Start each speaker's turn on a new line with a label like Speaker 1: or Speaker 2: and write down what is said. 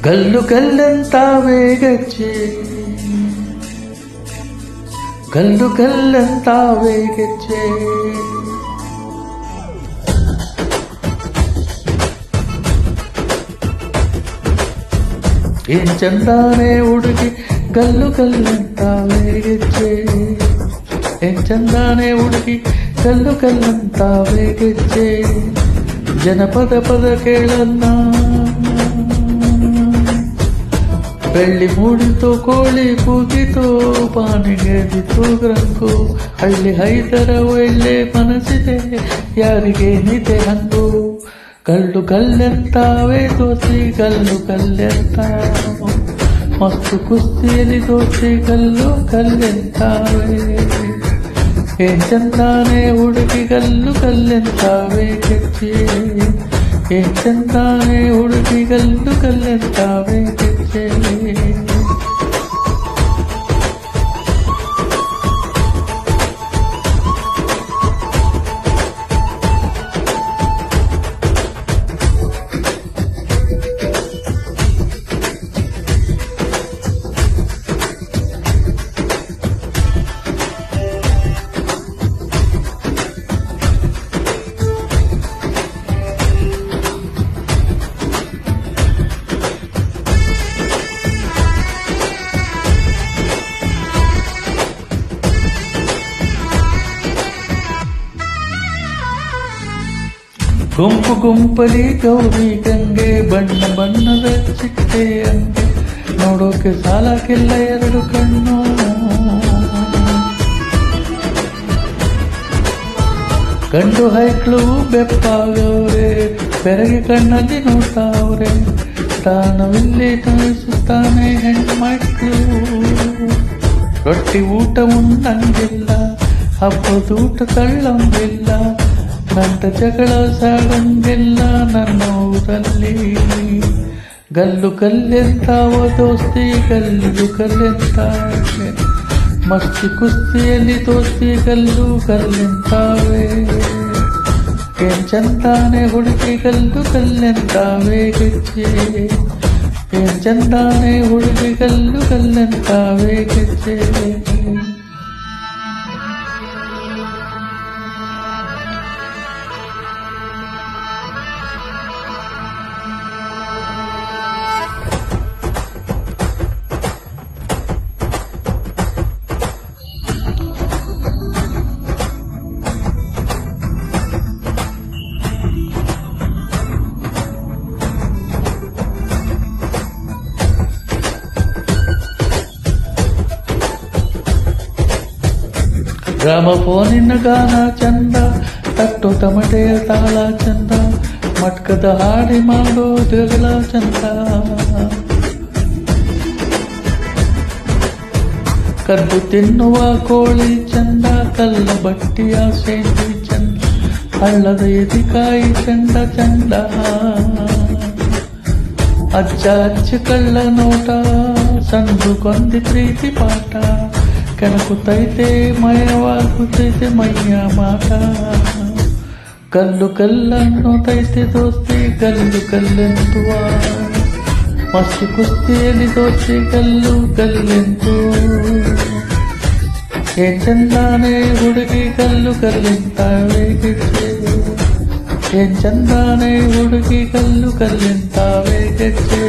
Speaker 1: ಗಲ್ಲು ಗಲ್ಲಂತಾವೆ ಗೆಜ್ಜೆ, ಗಲ್ಲು ಗಲ್ಲಂತಾವೆ ಗೆಜ್ಜೆ. ಏನ್ ಚಂದಾನೆ ಹುಡುಗಿ ಗಲ್ಲು ಗಲ್ಲಂತಾವೆ ಗೆಜ್ಜೆ, ಏನ್ ಚಂದಾನೆ ಹುಡುಗಿ ಗಲ್ಲು ಗಲ್ಲಂತಾವೆ ಗೆಜ್ಜೆ. ಜನಪದ ಪದ ಕೇಳನ್ನ ಬೆಳ್ಳಿ ಮೂಡಿತು ಕೋಳಿ ಕೂಗಿತು ಪಾನಿಗೆದಿತು ಗ್ರಂಗು. ಹಳ್ಳಿ ಹೈದರ ಒಳ್ಳೆ ಮನಸ್ಸಿದೆ ಯಾರಿಗೇನಿದೆ ಹಂಗು. ಗಲ್ಲು ಗಲ್ಲೆಂತಾವೆ ದೋಸೆ ಗಲ್ಲು ಗಲ್ಲೆಂತಾವೆ, ಮಸ್ತು ಕುಸ್ತಿಯಲ್ಲಿ ದೋಸೆ ಗಲ್ಲು ಗಲ್ಲೆಂತಾವೆ. ಏನ್ ಚಂದಾನೆ ಹುಡುಗಿ ಗಲ್ಲು ಗಲ್ಲೆಂತಾವೆ ಗೆಜ್ಜೆ, ಏನ್ ಚಂದಾನೆ ಹುಡುಗಿ ಗಲ್ಲು ಗಲ್ಲೆಂತಾವೆ ಗೆಜ್ಜೆ. ಗುಂಪು ಗುಂಪಲಿ ಗೌರಿ ಗಂಗೆ ಬಣ್ಣ ಬಣ್ಣದ ಚಿಟ್ಟೆ ಅಂಗೆ, ನೋಡೋಕೆ ಸಾಲಕ್ಕಿಲ್ಲ ಎರಡು ಕಣ್ಣು. ಗಂಡು ಹೈಕ್ಳು ಬೆಪ್ಪಾಗವ್ರೆ ಬೆರಗೆ ಕಣ್ಣಲ್ಲಿ ನೋಡ್ತಾವ್ರೆ. ತಾನವಿಲ್ಲಿ ತೋರಿಸುತ್ತಾನೆ ಹೆಣ್ಮಕ್ಳು, ರೊಟ್ಟಿ ಊಟ ಉಣ್ಣಂಗಿಲ್ಲ ಹಬ್ಬದೂಟ ತಳ್ಳಂಗಿಲ್ಲ. ನಂಟ ಜಗಳ ಸಾಗಂಗಿಲ್ಲ ನನ್ನ ಊರಲ್ಲಿ. ಗಲ್ಲು ಗಲ್ಲೆಂತಾವ ದೋಸ್ತಿ ಗಲ್ಲು ಗಲ್ಲೆಂತಾವೆ, ಮಸ್ತಿ ಕುಸ್ತಿಯಲ್ಲಿ ದೋಸ್ತಿ ಗಲ್ಲು ಗಲ್ಲೆಂತಾವೆ. ಏನ್ ಚಂದಾನೆ ಹುಡುಗಿ ಗಲ್ಲು ಗಲ್ಲೆಂತಾವೆ ಗೆಜ್ಜೆ, ಏನ್ ಚಂದಾನೆ ಹುಡುಗಿ ಗಲ್ಲು ಗಲ್ಲೆಂತಾವೆ ಗೆಜ್ಜೆ. ಗ್ರಾಮಫೋನಿನ ಗಾನ ಚಂದ, ತಟ್ಟು ತಮಟೆಯ ತಾಳ ಚಂದ, ಮಟ್ಕದ ಹಾಡಿ ಮಾಡೋ ಜಗಳ ಚಂದ. ಕದ್ದು ತಿನ್ನುವ ಕೋಳಿ ಚಂದ, ಕಲ್ಲ ಬಟ್ಟಿಯ ಸೇಂದಿ ಚಂದ, ಹಳ್ಳದ ಎದಿಕಾಯಿ ಚಂದ ಚಂದ. ಅಜ್ಜ ಅಜ್ಜ ಕಳ್ಳ ನೋಟ, ಸಂದು ಕೊಂದಿ ಪ್ರೀತಿ ಪಾಠ, ಕೆಣಕುತ್ತೈತೆ ಮಯವಾಗುತ್ತೈತೆ ಮೈಯ ಮಾಟ. ಕಲ್ಲು ಕಲ್ಲನ್ನು ತೈತೆ ದೋಸ್ತಿ ಗಲ್ಲು ಗಲ್ಲೆಂತುವ, ಮಸ್ತಿ ಕುಸ್ತಿಯಲ್ಲಿ ದೋಸ್ತಿ ಗಲ್ಲು ಗಲ್ಲೆಂತು. ಏನ್ ಚಂದಾನೆ ಹುಡುಗಿ ಗಲ್ಲು ಗಲ್ಲೆಂತಾವೆ ಗೆಜ್ಜೆ, ಏನ್ ಚಂದಾನೆ ಹುಡುಗಿ ಗಲ್ಲು ಗಲ್ಲೆಂತಾವೆ ಗೆಜ್ಜೆ.